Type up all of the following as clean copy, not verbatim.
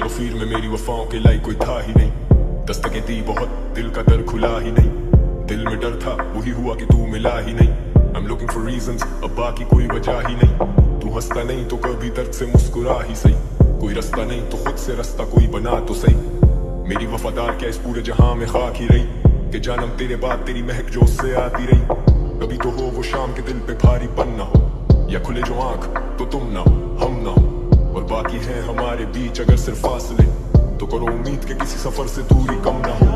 गफीर में मेरी वफाओं के लायक कोई था ही नहीं। दस्तकें दी बहुत, दिल का दर खुला ही नहीं। दिल में डर था, वही हुआ कि तू मिला ही नहीं। I'm looking for reasons, अब बाकी कोई वजह ही नहीं। तू हंसता नहीं तो कभी दर्द से मुस्कुरा ही सही। कोई रास्ता नहीं तो खुद से रास्ता कोई बना तो सही। मेरी वफादार क्या इस पूरे जहां में खाक ही रही, कि जानम तेरे बाद तेरी महक जो उससे आती रही। कभी तो हो वो शाम के दिल पे भारीपन ना हो, या खुले जो आंख तो तुम ना हो हम ना हो। और बाकी है हमारे बीच अगर सिर्फ फासले, तो करो उम्मीद के किसी सफर से दूरी कम ना हो।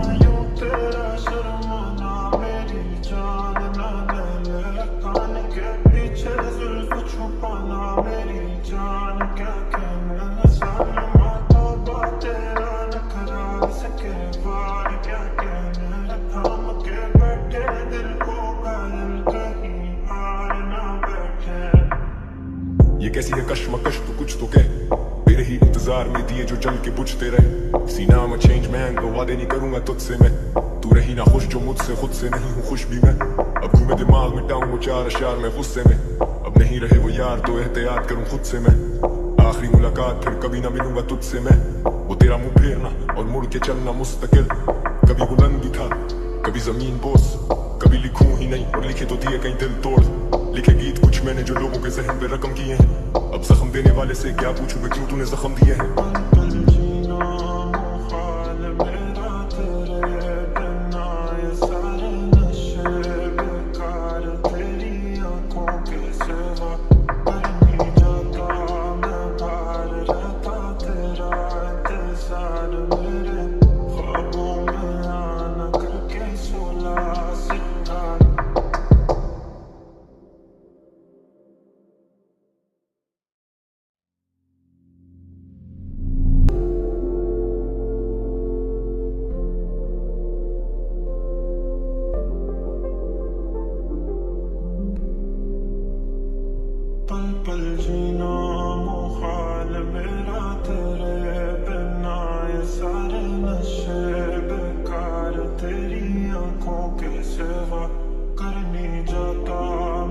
ये कैसी है कश्मकश तो कुछ तो कह, तेरे ही इंतजार में दिए जो जल के बुझते रहे। सीना में चेंज मैन तो वादे नहीं करूंगा तुझसे मैं। तू रही ना खुश जो मुझसे, खुद से नहीं हूँ खुश भी मैं। अब घूमे दिमाग मिटाऊं वो चार अशार में गुस्से में। अब नहीं रहे वो यार तो एहतियात करूं खुद से मैं। आखिरी मुलाकात फिर कभी ना मिलूंगा तुझसे मैं। वो तेरा मुंह फेरना और मुड़ के चलना मुस्तकिल। कभी बुलंदी था कभी जमीन बोस, कभी लिखूं ही नहीं और लिखे तो दिए कहीं दिल तोड़। लिखे गीत कुछ मैंने जो लोगों के जहन पे रकम किए हैं। अब जख्म देने वाले से क्या पूछूं मैं, क्यों तूने जख्म दिए हैं। पल पल जीना मुहाल मेरा तेरे बिना, ये सारे नशे बेकार तेरी आंखों के सिवा। कर नहीं जाता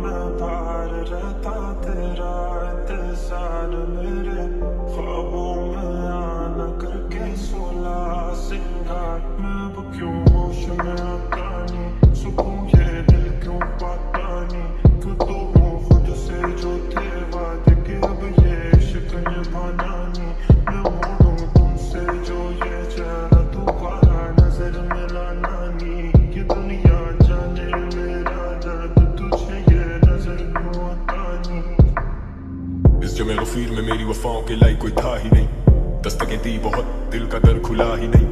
मैं बाहर रहता तेरा इंतजार मेरे ख्वाबों में आना करके सोला सिंगार। मैं अब क्यों होश में आता नहीं, सुकून ये दिल क्यों पाता नहीं। क्यों तो हूँ खुद से जो थे वादे के, अब ये इश्क निभाना नहीं। मैं मोड़ूं तुमसे जो ये चेहरा दोबारा नजर मिलाना नहीं। ये दुनिया जाने मेरा दर्द तुझे ये नजर क्यों आता नहीं। इस जमे गफीर में मेरी वफाओं के लायक कोई था ही नहीं। दस्तकें दी बहुत, दिल का दर खुला ही नहीं।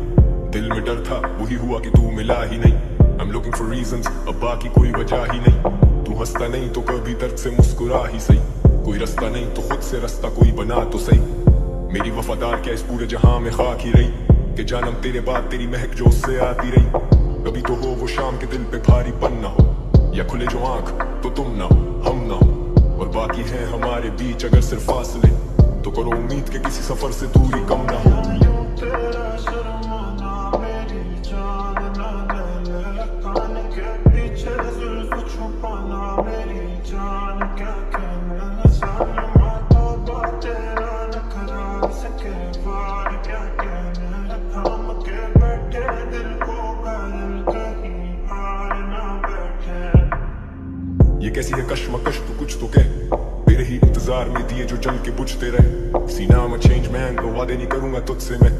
दिल में डर था, वही हुआ कि तू मिला ही नहीं। I'm looking for reasons, अब बाकी कोई वजह ही नहीं। तू हंसता नहीं तो कभी दर्द से मुस्कुरा ही सही। कोई रास्ता नहीं तो खुद से रास्ता कोई बना तो सही। मेरी वफादार क्या इस पूरे जहां में खाक ही रही, कि जानम तेरे बाद तेरी महक जो उससे आती रही। कभी तो हो वो शाम के दिल पे भारीपन ना हो, या खुले जो आंख तो तुम ना हो हम ना हो। और बाकी है हमारे बीच अगर सिर्फ फासले, तो करो उम्मीद के किसी सफर से दूरी कम ना हो। ये कैसी है कश्मकश तो कुछ तो कह, तेरे ही इंतजार में दिए जो जल के बुझते रहे। सीना में चेंज मैन तो वादे नहीं करूंगा तुझसे मैं।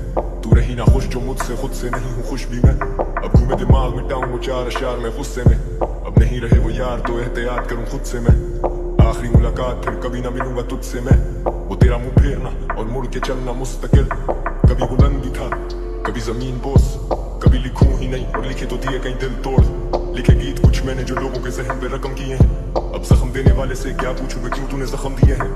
तू रही ना खुश जो मुझसे, खुद से नहीं हूँ खुश भी मैं। अब घूमे दिमाग मिटाऊं वो चार अशार में गुस्से में। अब नहीं रहे वो यार तो एहतियात करूं खुद से मैं। आखिरी मुलाकात फिर कभी ना मिलूंगा तुझसे मैं। वो तेरा मुंह फेरना और मुड़ के चलना मुस्तकिल। कभी बुलंदी था कभी जमीन बोस, कभी लिखूं ही नहीं और लिखे तो दिए कहीं दिल तोड़। लिखे गीत कुछ मैंने जो लोगों के जहन पे रकम किए हैं। अब जख्म देने वाले से क्या पूछूं मैं, क्यों तूने जख्म दिए हैं।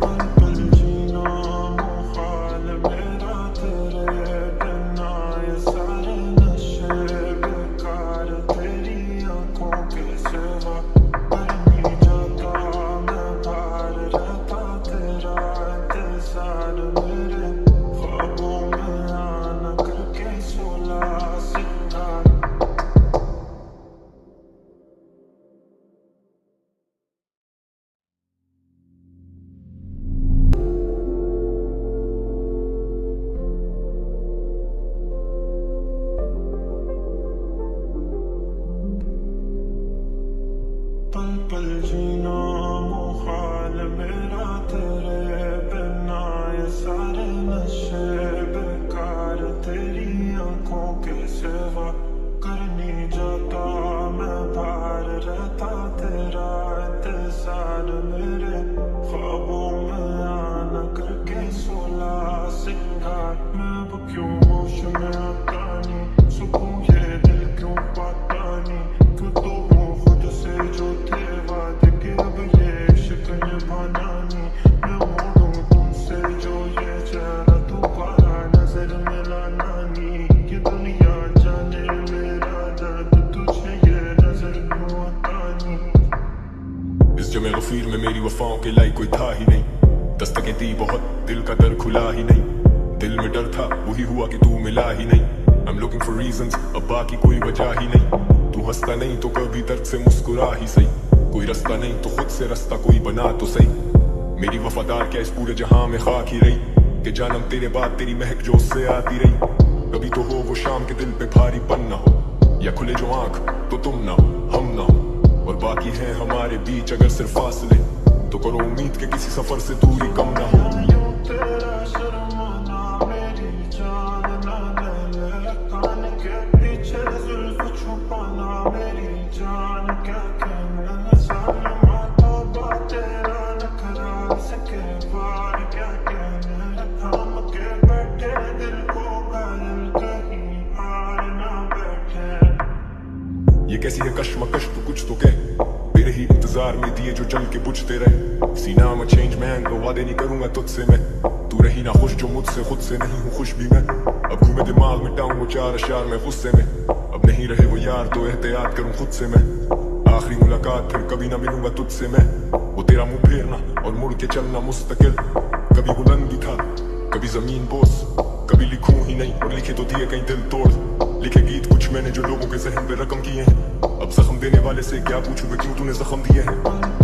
बेवफाओं के लाई कोई था ही नहीं। दस्तकें दी बहुत, दिल का दर खुला ही नहीं। दिल में डर था, वही हुआ कि तू मिला ही नहीं। I'm looking for reasons, अब बाकी कोई वजह ही नहीं। तू हंसता नहीं तो कभी दर्द से मुस्कुरा ही सही। कोई रास्ता नहीं तो खुद से रास्ता कोई बना तो सही। मेरी वफादार क्या इस पूरे जहां में खाक ही रही कि जानम तेरे बाद तेरी महक जो उससे आती रही। कभी तो हो वो शाम के दिल पे भारीपन ना हो, या खुले जो आंख तो तुम ना हो हम ना हो, और बाकी है हमारे बीच अगर सिर्फ फासले, तो करो उम्मीद के किसी सफर से दूरी कम ना हो। तेरा शर्माना मेरी जान ना ले, कान के पीछे जुल्फ छुपाना मेरी जान, क्या कहना सालमा तौबा तेरा नखरा सके बार, क्या कहना थाम के बैठे दिल को घायल कहीं हार ना बैठे। ये कैसी है कश्मकश तू कुछ तो कह, तेरे ही इंतजार में दिए जो जल के बुझते रहे। सीना में चेंज मैन को वादे नहीं करूंगा तुझसे मैं, तू रही ना खुश जो मुझसे खुद से नहीं हूँ खुश भी मैं। अब घूमे दिमाग मिटाऊं वो चार अशार में गुस्से में, अब नहीं रहे वो यार तो एहतियात करूं खुद से मैं। आखिरी मुलाकात फिर कभी ना मिलूंगा तुझसे मैं, वो तेरा मुंह फेरना और मुड़ के चलना मुस्तकिल। कभी बुलंद भी था कभी जमीन बोस, कभी लिखूं ही नहीं और लिखे तो दिए कहीं दिल तोड़। लिखे गीत कुछ मैंने जो लोगों के जहन पे रकम किए हैं, अब जख्म देने वाले से क्या पूछूं मैं क्यों तूने जख्म दिए हैं।